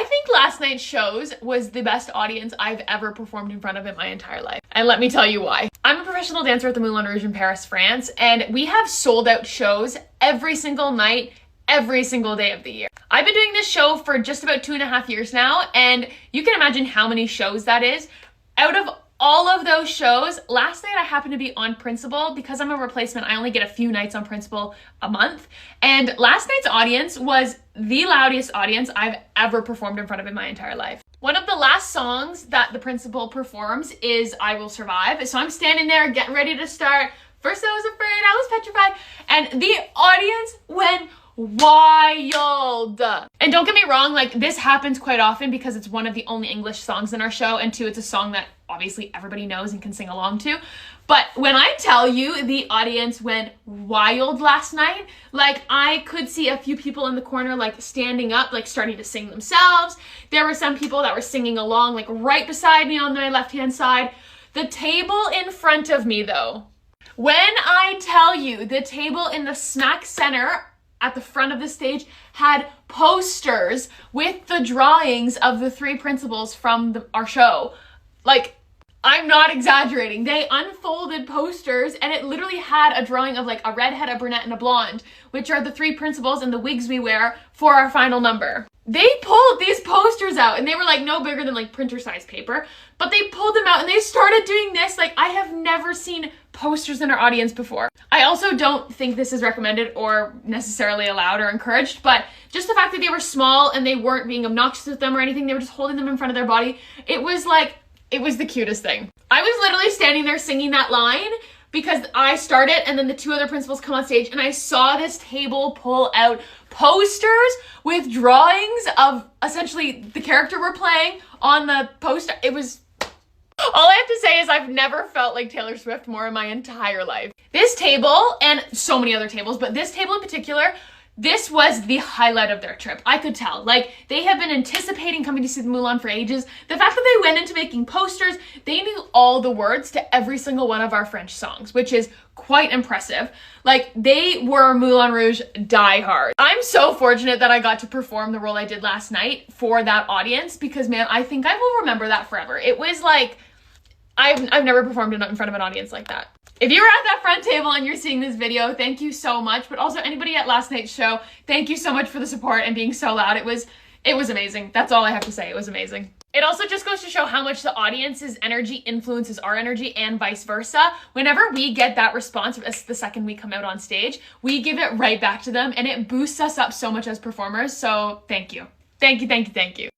think last night's shows was the best audience I've ever performed in front of in my entire life. And let me tell you why. I'm a professional dancer at the Moulin Rouge in Paris, France, and we have sold out shows every single night, every single day of the year. I've been doing this show for just about 2.5 years now, and you can imagine how many shows that is. Out of all of those shows, last night I happened to be on principal. Because I'm a replacement, I only get a few nights on principal a month. And last night's audience was the loudest audience I've ever performed in front of in my entire life. One of the last songs that the principal performs is I Will Survive. So I'm standing there getting ready to start. First I was afraid, I was petrified. And the audience went wild. And don't get me wrong, like this happens quite often because it's one of the only English songs in our show, and two, it's a song that obviously everybody knows and can sing along to. But when I tell you the audience went wild last night, like I could see a few people in the corner like standing up, like starting to sing themselves. There were some people that were singing along like right beside me on my left-hand side. The table in front of me though, when I tell you the table in the smack center at the front of the stage had posters with the drawings of the three principals from our show. Like, I'm not exaggerating. They unfolded posters and it literally had a drawing of like a redhead, a brunette, and a blonde, which are the three principals and the wigs we wear for our final number. They pulled these posters out and they were like no bigger than like printer size paper, but they pulled them out and they started doing this. Like I have never seen posters in our audience before. I also don't think this is recommended or necessarily allowed or encouraged, but just the fact that they were small and they weren't being obnoxious with them or anything, they were just holding them in front of their body. It was the cutest thing. I was literally standing there singing that line because I started and then the two other principals come on stage and I saw this table pull out posters with drawings of essentially the character we're playing on the poster. It was... All I have to say is I've never felt like Taylor Swift more in my entire life. This table, and so many other tables, but this table in particular, this was the highlight of their trip. I could tell. Like, they have been anticipating coming to see the Moulin for ages. The fact that they went into making posters, they knew all the words to every single one of our French songs, which is quite impressive. Like, they were Moulin Rouge diehard. I'm so fortunate that I got to perform the role I did last night for that audience because, man, I think I will remember that forever. It was like, I've never performed in front of an audience like that. If you were at that front table and you're seeing this video, thank you so much. But also anybody at last night's show, thank you so much for the support and being so loud. It was amazing. That's all I have to say. It was amazing. It also just goes to show how much the audience's energy influences our energy and vice versa. Whenever we get that response the second we come out on stage, we give it right back to them and it boosts us up so much as performers. So thank you. Thank you, thank you, thank you.